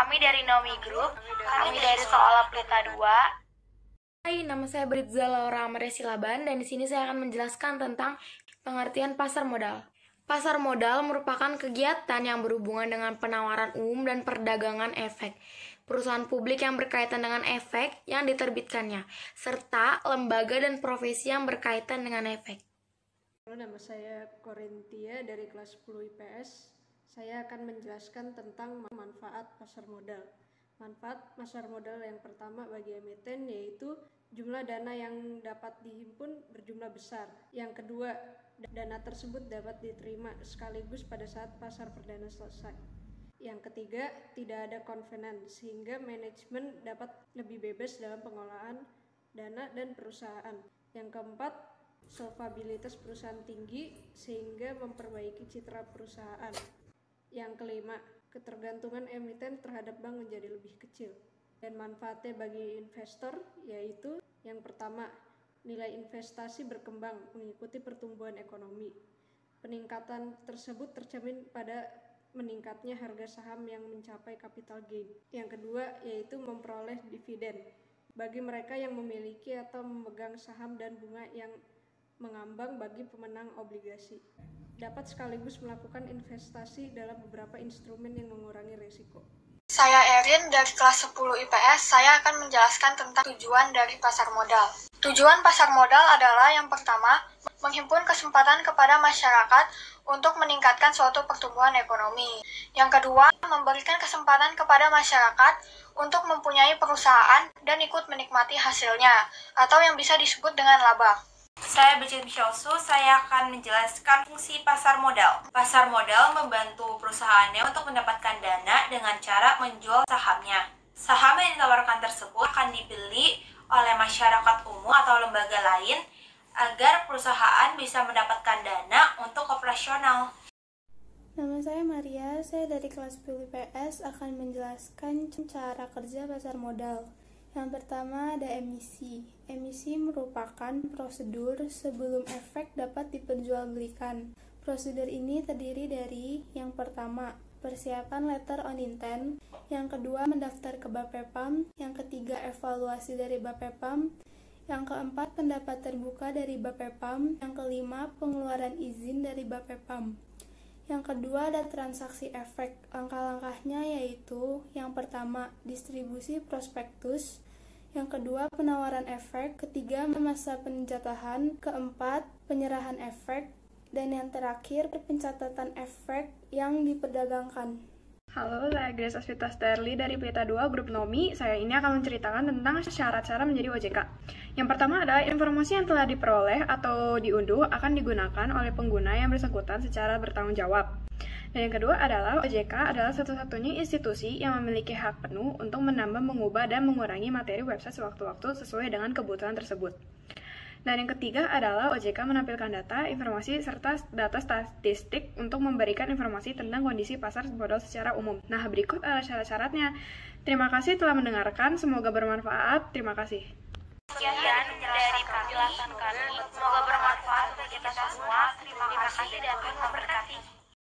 Kami dari Nomi Group, kami dari Sekolah Pelita 2. Hai, nama saya Britza Laura Amaria Silaban dan di sini saya akan menjelaskan tentang pengertian pasar modal. Pasar modal merupakan kegiatan yang berhubungan dengan penawaran umum dan perdagangan efek, perusahaan publik yang berkaitan dengan efek yang diterbitkannya, serta lembaga dan profesi yang berkaitan dengan efek. Nama saya Korintia dari kelas 10 IPS. Saya akan menjelaskan tentang manfaat pasar modal. Manfaat pasar modal yang pertama bagi emiten yaitu jumlah dana yang dapat dihimpun berjumlah besar. Yang kedua, dana tersebut dapat diterima sekaligus pada saat pasar perdana selesai. Yang ketiga, tidak ada konvenan sehingga manajemen dapat lebih bebas dalam pengolahan dana dan perusahaan. Yang keempat, solvabilitas perusahaan tinggi sehingga memperbaiki citra perusahaan. Yang kelima, ketergantungan emiten terhadap bank menjadi lebih kecil. Dan manfaatnya bagi investor yaitu yang pertama, nilai investasi berkembang mengikuti pertumbuhan ekonomi. Peningkatan tersebut tercermin pada meningkatnya harga saham yang mencapai capital gain. Yang kedua yaitu memperoleh dividen bagi mereka yang memiliki atau memegang saham dan bunga yang mengambang bagi pemenang obligasi. Dapat sekaligus melakukan investasi dalam beberapa instrumen yang mengurangi risiko. Saya Erin dari kelas 10 IPS, saya akan menjelaskan tentang tujuan dari pasar modal. Tujuan pasar modal adalah yang pertama, menghimpun kesempatan kepada masyarakat untuk meningkatkan suatu pertumbuhan ekonomi. Yang kedua, memberikan kesempatan kepada masyarakat untuk mempunyai perusahaan dan ikut menikmati hasilnya, atau yang bisa disebut dengan laba. Saya Bridget Michelsu, saya akan menjelaskan fungsi pasar modal. Pasar modal membantu perusahaannya untuk mendapatkan dana dengan cara menjual sahamnya. Saham yang ditawarkan tersebut akan dibeli oleh masyarakat umum atau lembaga lain agar perusahaan bisa mendapatkan dana untuk operasional. Nama saya Maria, saya dari kelas 10 IPS akan menjelaskan cara kerja pasar modal. Yang pertama ada emisi. Emisi merupakan prosedur sebelum efek dapat diperjualbelikan. Prosedur ini terdiri dari yang pertama, persiapan letter on intent, yang kedua mendaftar ke Bapepam, yang ketiga evaluasi dari Bapepam, yang keempat pendapat terbuka dari Bapepam, yang kelima pengeluaran izin dari Bapepam. Yang kedua ada transaksi efek. Langkah-langkahnya yaitu yang pertama distribusi prospektus, yang kedua penawaran efek, ketiga masa penjatahan, keempat penyerahan efek, dan yang terakhir pencatatan efek yang diperdagangkan. Halo, saya Grace Asvita Sterli dari Pelita 2 Grup Nomi. Saya ini akan menceritakan tentang syarat-syarat menjadi OJK. Yang pertama adalah informasi yang telah diperoleh atau diunduh akan digunakan oleh pengguna yang bersangkutan secara bertanggung jawab. Dan yang kedua adalah OJK adalah satu-satunya institusi yang memiliki hak penuh untuk menambah, mengubah, dan mengurangi materi website sewaktu-waktu sesuai dengan kebutuhan tersebut. Dan yang ketiga adalah OJK menampilkan data, informasi, serta data statistik untuk memberikan informasi tentang kondisi pasar modal secara umum. Nah, berikut adalah syarat-syaratnya. Terima kasih telah mendengarkan, semoga bermanfaat. Terima kasih. Sekian dari penjelasan kami, semoga bermanfaat untuk kita semua. Terima kasih dan Tuhan memberkati.